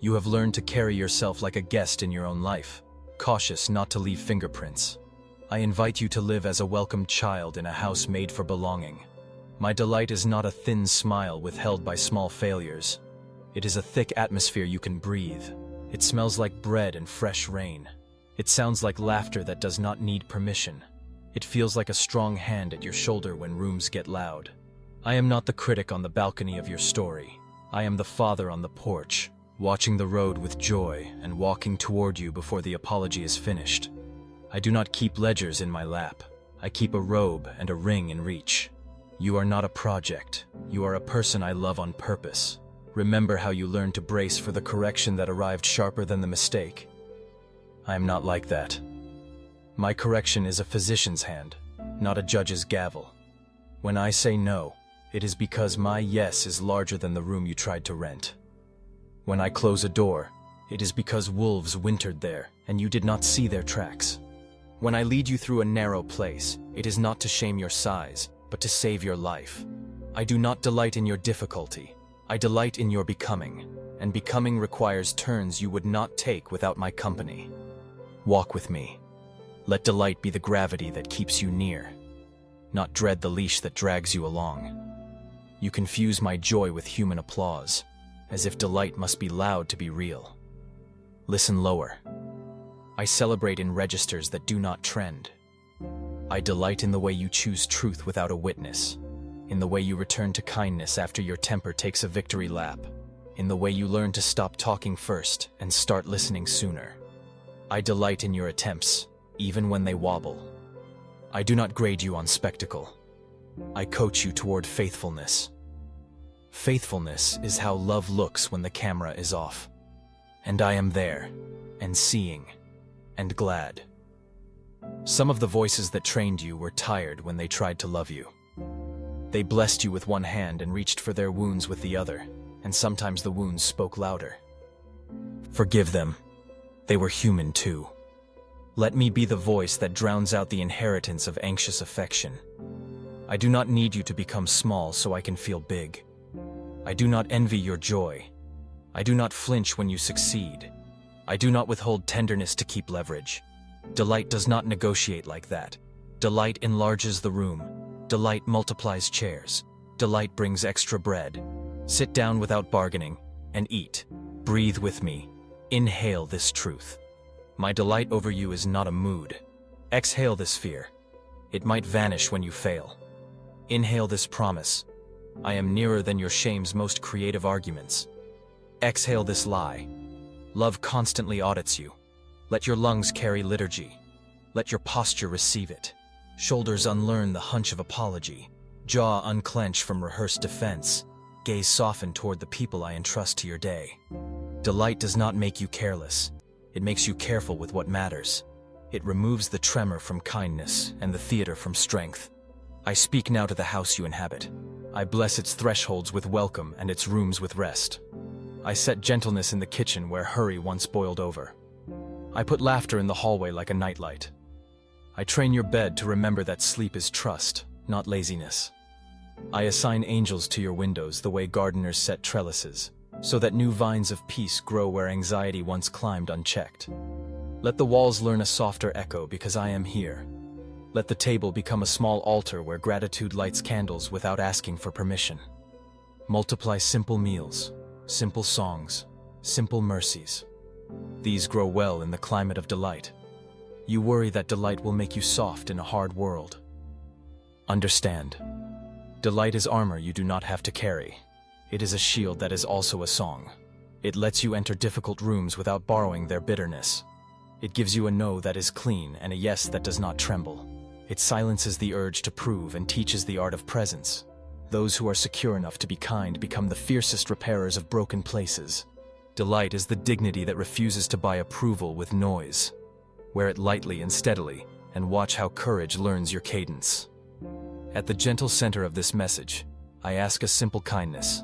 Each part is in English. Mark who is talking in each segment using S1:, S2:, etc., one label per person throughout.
S1: You have learned to carry yourself like a guest in your own life, cautious not to leave fingerprints. I invite you to live as a welcomed child in a house made for belonging. My delight is not a thin smile withheld by small failures. It is a thick atmosphere you can breathe. It smells like bread and fresh rain. It sounds like laughter that does not need permission. It feels like a strong hand at your shoulder when rooms get loud. I am not the critic on the balcony of your story. I am the father on the porch, watching the road with joy and walking toward you before the apology is finished. I do not keep ledgers in my lap. I keep a robe and a ring in reach. You are not a project. You are a person I love on purpose. Remember how you learned to brace for the correction that arrived sharper than the mistake. I am not like that. My correction is a physician's hand, not a judge's gavel. When I say no, it is because my yes is larger than the room you tried to rent. When I close a door, it is because wolves wintered there and you did not see their tracks. When I lead you through a narrow place, it is not to shame your size, but to save your life. I do not delight in your difficulty. I delight in your becoming, and becoming requires turns you would not take without my company. Walk with me. Let delight be the gravity that keeps you near, not dread the leash that drags you along. You confuse my joy with human applause, as if delight must be loud to be real. Listen lower. I celebrate in registers that do not trend. I delight in the way you choose truth without a witness, in the way you return to kindness after your temper takes a victory lap, in the way you learn to stop talking first and start listening sooner. I delight in your attempts, even when they wobble. I do not grade you on spectacle. I coach you toward faithfulness. Faithfulness is how love looks when the camera is off. And I am there, and seeing, and glad. Some of the voices that trained you were tired when they tried to love you. They blessed you with one hand and reached for their wounds with the other, and sometimes the wounds spoke louder. Forgive them. They were human too. Let me be the voice that drowns out the inheritance of anxious affection. I do not need you to become small so I can feel big. I do not envy your joy. I do not flinch when you succeed. I do not withhold tenderness to keep leverage. Delight does not negotiate like that. Delight enlarges the room. Delight multiplies chairs. Delight brings extra bread. Sit down without bargaining and eat. Breathe with me. Inhale this truth. My delight over you is not a mood. Exhale this fear. It might vanish when you fail. Inhale this promise. I am nearer than your shame's most creative arguments. Exhale this lie. Love constantly audits you. Let your lungs carry liturgy. Let your posture receive it. Shoulders unlearn the hunch of apology. Jaw unclench from rehearsed defense. Gaze soften toward the people I entrust to your day. Delight does not make you careless. It makes you careful with what matters. It removes the tremor from kindness and the theater from strength. I speak now to the house you inhabit. I bless its thresholds with welcome and its rooms with rest. I set gentleness in the kitchen where hurry once boiled over. I put laughter in the hallway like a nightlight. I train your bed to remember that sleep is trust, not laziness. I assign angels to your windows the way gardeners set trellises, so that new vines of peace grow where anxiety once climbed unchecked. Let the walls learn a softer echo because I am here. Let the table become a small altar where gratitude lights candles without asking for permission. Multiply simple meals, simple songs, simple mercies. These grow well in the climate of delight. You worry that delight will make you soft in a hard world. Understand. Delight is armor you do not have to carry. It is a shield that is also a song. It lets you enter difficult rooms without borrowing their bitterness. It gives you a no that is clean and a yes that does not tremble. It silences the urge to prove and teaches the art of presence. Those who are secure enough to be kind become the fiercest repairers of broken places. Delight is the dignity that refuses to buy approval with noise. Wear it lightly and steadily, and watch how courage learns your cadence. At the gentle center of this message, I ask a simple kindness.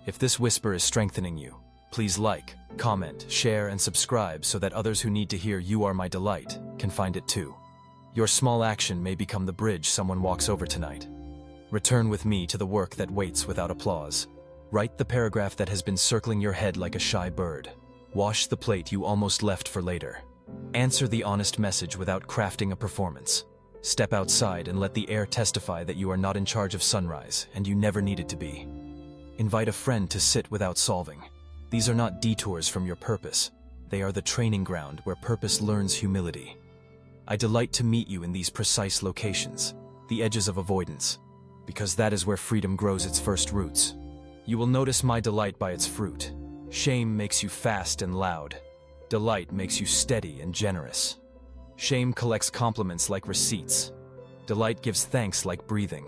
S1: If this whisper is strengthening you, please like, comment, share, and subscribe so that others who need to hear "You Are My Delight" can find it too. Your small action may become the bridge someone walks over tonight. Return with me to the work that waits without applause. Write the paragraph that has been circling your head like a shy bird. Wash the plate you almost left for later. Answer the honest message without crafting a performance. Step outside and let the air testify that you are not in charge of sunrise and you never needed to be. Invite a friend to sit without solving. These are not detours from your purpose. They are the training ground where purpose learns humility. I delight to meet you in these precise locations, the edges of avoidance, because that is where freedom grows its first roots. You will notice my delight by its fruit. Shame makes you fast and loud. Delight makes you steady and generous. Shame collects compliments like receipts. Delight gives thanks like breathing.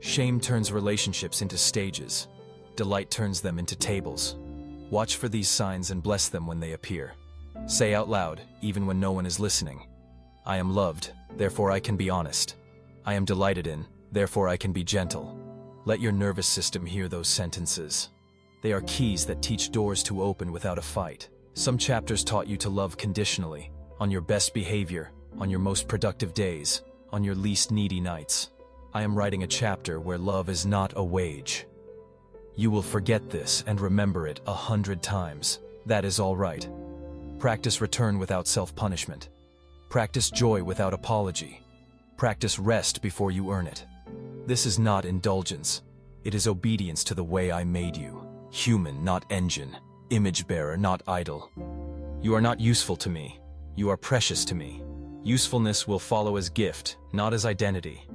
S1: Shame turns relationships into stages. Delight turns them into tables. Watch for these signs and bless them when they appear. Say out loud, even when no one is listening, I am loved, therefore I can be honest. I am delighted in, therefore I can be gentle. Let your nervous system hear those sentences. They are keys that teach doors to open without a fight. Some chapters taught you to love conditionally, on your best behavior, on your most productive days, on your least needy nights. I am writing a chapter where love is not a wage. You will forget this and remember it 100 times. That is all right. Practice return without self-punishment. Practice joy without apology. Practice rest before you earn it. This is not indulgence. It is obedience to the way I made you. Human, not engine. Image bearer, not idol. You are not useful to me. You are precious to me. Usefulness will follow as gift, not as identity.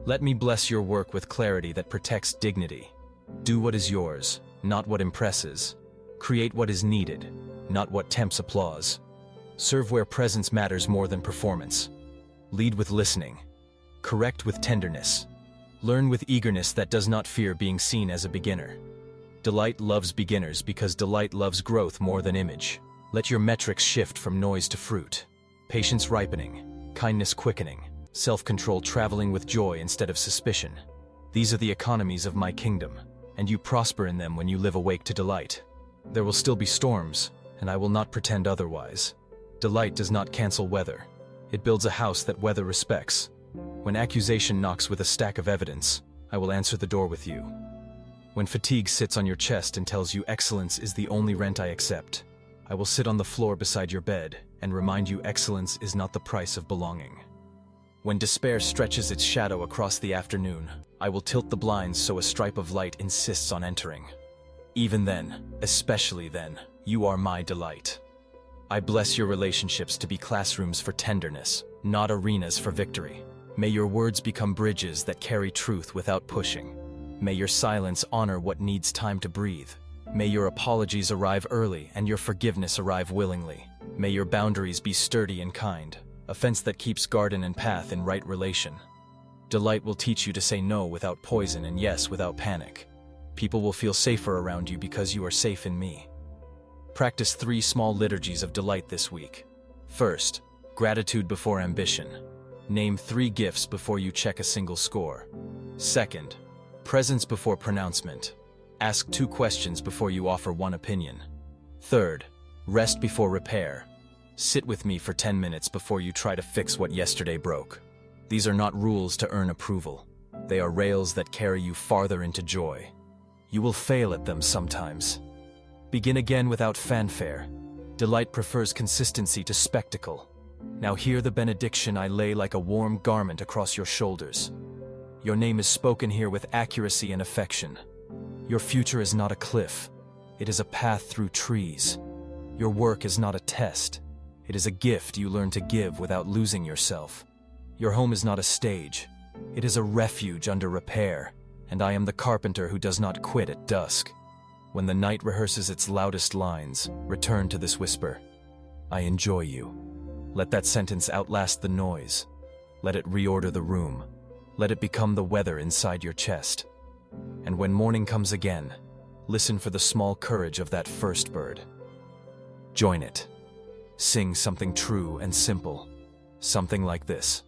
S1: Let me bless your work with clarity that protects dignity. Do what is yours, not what impresses. Create what is needed, not what tempts applause. Serve where presence matters more than performance. Lead with listening. Correct with tenderness. Learn with eagerness that does not fear being seen as a beginner. Delight loves beginners because delight loves growth more than image. Let your metrics shift from noise to fruit. Patience ripening, kindness quickening, self-control traveling with joy instead of suspicion. These are the economies of my kingdom, and you prosper in them when you live awake to delight. There will still be storms, and I will not pretend otherwise. Delight does not cancel weather. It builds a house that weather respects. When accusation knocks with a stack of evidence, I will answer the door with you. When fatigue sits on your chest and tells you excellence is the only rent I accept, I will sit on the floor beside your bed and remind you excellence is not the price of belonging. When despair stretches its shadow across the afternoon, I will tilt the blinds so a stripe of light insists on entering. Even then, especially then, you are my delight. I bless your relationships to be classrooms for tenderness, not arenas for victory. May your words become bridges that carry truth without pushing. May your silence honor what needs time to breathe. May your apologies arrive early and your forgiveness arrive willingly. May your boundaries be sturdy and kind, a fence that keeps garden and path in right relation. Delight will teach you to say no without poison and yes without panic. People will feel safer around you because you are safe in me. Practice 3 small liturgies of delight this week. First, gratitude before ambition. Name 3 gifts before you check a single score. Second, presence before pronouncement. Ask 2 questions before you offer 1 opinion. Third, rest before repair. Sit with me for 10 minutes before you try to fix what yesterday broke. These are not rules to earn approval. They are rails that carry you farther into joy. You will fail at them sometimes. Begin again without fanfare. Delight prefers consistency to spectacle. Now hear the benediction I lay like a warm garment across your shoulders. Your name is spoken here with accuracy and affection. Your future is not a cliff. It is a path through trees. Your work is not a test. It is a gift you learn to give without losing yourself. Your home is not a stage. It is a refuge under repair, and I am the carpenter who does not quit at dusk. When the night rehearses its loudest lines, return to this whisper. I enjoy you. Let that sentence outlast the noise. Let it reorder the room. Let it become the weather inside your chest. And when morning comes again, listen for the small courage of that first bird. Join it. Sing something true and simple. Something like this.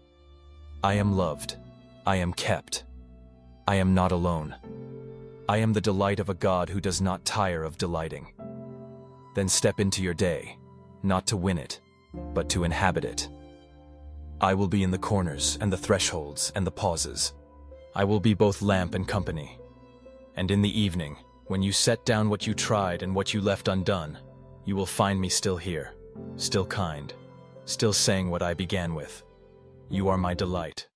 S1: I am loved. I am kept. I am not alone. I am the delight of a God who does not tire of delighting. Then step into your day, not to win it, but to inhabit it. I will be in the corners and the thresholds and the pauses. I will be both lamp and company. And in the evening, When you set down what you tried and what you left undone, you will find me still here, still kind, still saying what I began with. You are my delight.